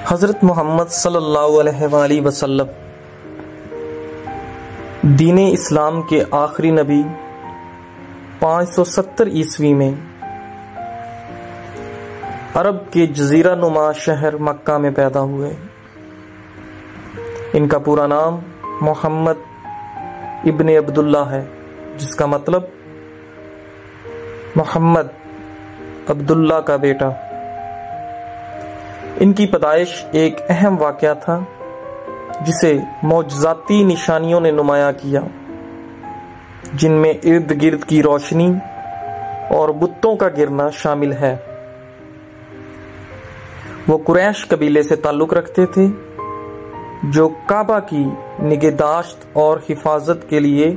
حضرت محمد صلی اللہ علیہ وآلہ وسلم دین اسلام کے آخری نبی 570 عیسوی میں عرب کے جزیرہ نما شہر مکہ میں پیدا ہوئے۔ ان کا پورا نام محمد ابن عبداللہ ہے، جس کا مطلب محمد عبداللہ کا بیٹا۔ ان کی پیدائش ایک اہم واقعہ تھا جسے معجزاتی نشانیوں نے نمایاں کیا، جن میں ارد گرد کی روشنی اور بتوں کا گرنا شامل ہے۔ وہ قریش قبیلے سے تعلق رکھتے تھے جو کعبہ کی نگہداشت اور حفاظت کے لیے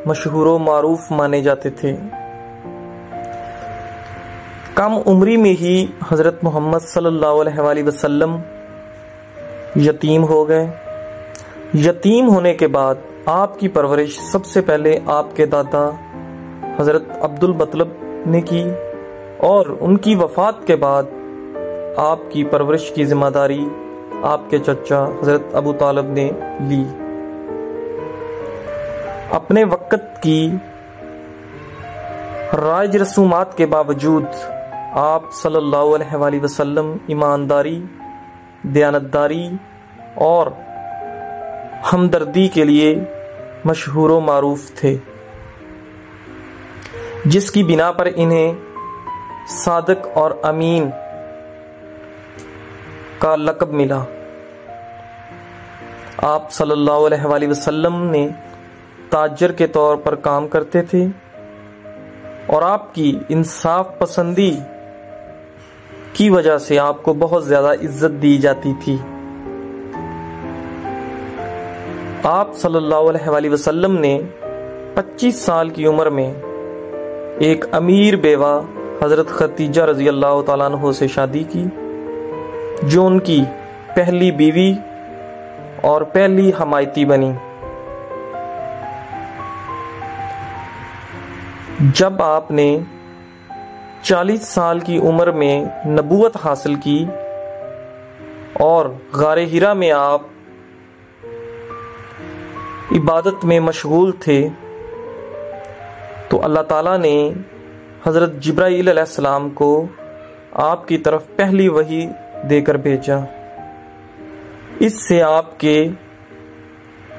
مشہور و معروف مانے جاتے تھے۔ کم عمری میں ہی حضرت محمد صلی اللہ علیہ وآلہ وسلم یتیم ہو گئے۔ یتیم ہونے کے بعد آپ کی پرورش سب سے پہلے آپ کے دادا حضرت عبد المطلب نے کی، اور ان کی وفات کے بعد آپ کی پرورش کی ذمہ داری آپ کے چچا حضرت ابو طالب نے لی۔ اپنے وقت کی رائج رسومات کے باوجود آپ صلی اللہ علیہ وآلہ وسلم ایمانداری، دیانتداری اور ہمدردی کے لیے مشہور و معروف تھے، جس کی بنا پر انہیں صادق اور امین کا لقب ملا۔ آپ صلی اللہ علیہ وآلہ وسلم نے تاجر کے طور پر کام کرتے تھے، اور آپ کی انصاف پسندی کی وجہ سے آپ کو بہت زیادہ عزت دی جاتی تھی۔ آپ صلی اللہ علیہ وآلہ وسلم نے 25 سال کی عمر میں ایک امیر بیوہ حضرت خدیجہ رضی اللہ تعالیٰ عنہ سے شادی کی، جو ان کی پہلی بیوی اور پہلی حمایتی بنی۔ جب آپ نے 40 سال کی عمر میں نبوت حاصل کی اور غار حرا میں آپ عبادت میں مشغول تھے، تو اللہ تعالیٰ نے حضرت جبرائیل علیہ السلام کو آپ کی طرف پہلی وحی دے کر بھیجا۔ اس سے آپ کے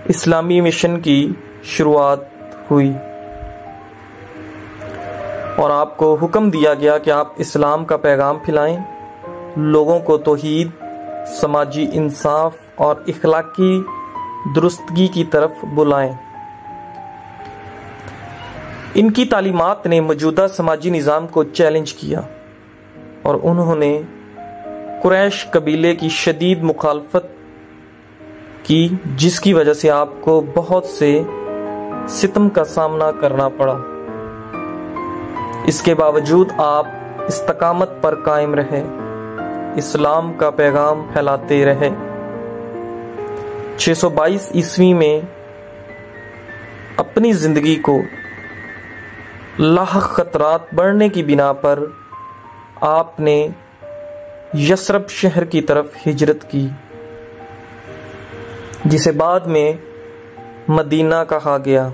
اسلامی مشن کی شروعات ہوئی، اور آپ کو حکم دیا گیا کہ آپ اسلام کا پیغام پھیلائیں، لوگوں کو توحید، سماجی انصاف اور اخلاقی درستگی کی طرف بلائیں۔ ان کی تعلیمات نے موجودہ سماجی نظام کو چیلنج کیا، اور انہوں نے قریش قبیلے کی شدید مخالفت کی، جس کی وجہ سے آپ کو بہت سے ستم کا سامنا کرنا پڑا۔ اس کے باوجود آپ استقامت پر قائم رہے، اسلام کا پیغام پھیلاتے رہے۔ 622 عیسوی میں اپنی زندگی کو لاحق خطرات بڑھنے کی بنا پر آپ نے یثرب شہر کی طرف ہجرت کی، جسے بعد میں مدینہ کہا گیا،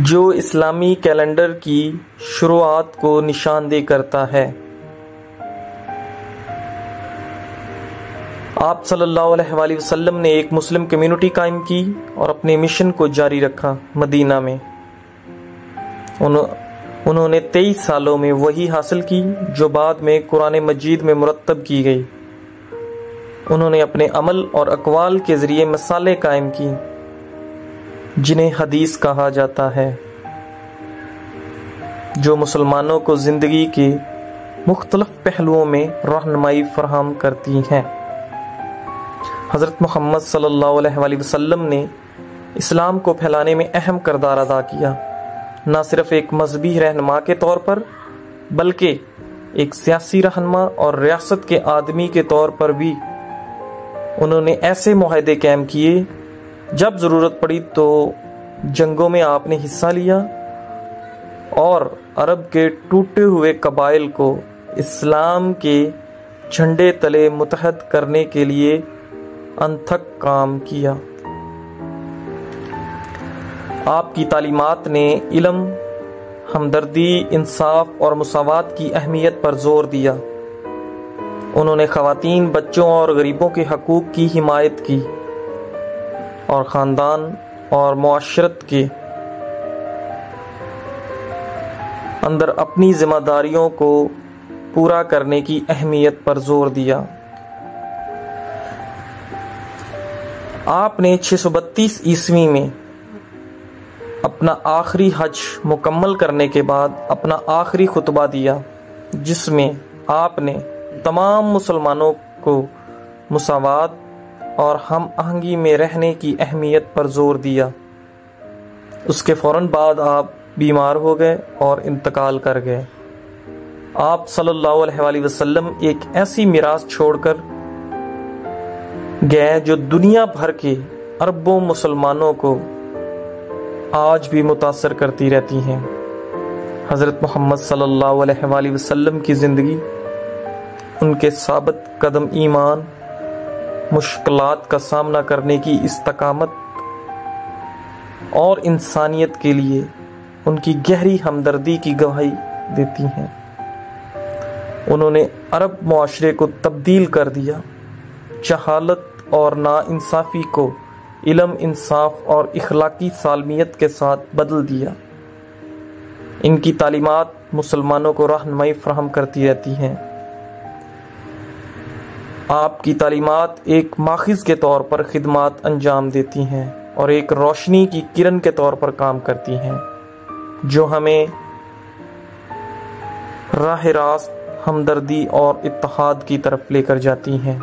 جو اسلامی کیلنڈر کی شروعات کو نشاندہی کرتا ہے۔ آپ صلی اللہ علیہ وآلہ وسلم نے ایک مسلم کمیونٹی قائم کی اور اپنے مشن کو جاری رکھا۔ مدینہ میں انہوں نے 23 سالوں میں وحی حاصل کی، جو بعد میں قرآن مجید میں مرتب کی گئی۔ انہوں نے اپنے عمل اور اقوال کے ذریعے مثالیں قائم کی، جنہیں حدیث کہا جاتا ہے، جو مسلمانوں کو زندگی کے مختلف پہلوؤں میں رہنمائی فراہم کرتی ہیں۔ حضرت محمد صلی اللہ علیہ وآلہ وسلم نے اسلام کو پھیلانے میں اہم کردار ادا کیا، نہ صرف ایک مذہبی رہنما کے طور پر، بلکہ ایک سیاسی رہنما اور ریاست کے آدمی کے طور پر بھی۔ انہوں نے ایسے معاہدے قائم کیے، جب ضرورت پڑی تو جنگوں میں آپ نے حصہ لیا، اور عرب کے ٹوٹے ہوئے قبائل کو اسلام کے جھنڈے تلے متحد کرنے کے لیے انتھک کام کیا۔ آپ کی تعلیمات نے علم، ہمدردی، انصاف اور مساوات کی اہمیت پر زور دیا۔ انہوں نے خواتین، بچوں اور غریبوں کے حقوق کی حمایت کی اور خاندان اور معاشرت کے اندر اپنی ذمہ داریوں کو پورا کرنے کی اہمیت پر زور دیا۔ آپ نے 632 عیسوی میں اپنا آخری حج مکمل کرنے کے بعد اپنا آخری خطبہ دیا، جس میں آپ نے تمام مسلمانوں کو مساوات اور ہم آہنگی میں رہنے کی اہمیت پر زور دیا۔ اس کے فوراً بعد آپ بیمار ہو گئے اور انتقال کر گئے۔ آپ صلی اللہ علیہ وآلہ وسلم ایک ایسی میراث چھوڑ کر گئے جو دنیا بھر کے اربوں مسلمانوں کو آج بھی متاثر کرتی رہتی ہیں۔ حضرت محمد صلی اللہ علیہ وآلہ وسلم کی زندگی، ان کے ثابت قدم ایمان، مشکلات کا سامنا کرنے کی استقامت اور انسانیت کے لیے ان کی گہری ہمدردی کی گواہی دیتی ہیں۔ انہوں نے عرب معاشرے کو تبدیل کر دیا، جہالت اور ناانصافی کو علم، انصاف اور اخلاقی سالمیت کے ساتھ بدل دیا۔ ان کی تعلیمات مسلمانوں کو رہنمائی فراہم کرتی رہتی ہیں۔ آپ کی تعلیمات ایک ماخذ کے طور پر خدمات انجام دیتی ہیں اور ایک روشنی کی کرن کے طور پر کام کرتی ہیں، جو ہمیں راہ راست ہمدردی اور اتحاد کی طرف لے کر جاتی ہیں۔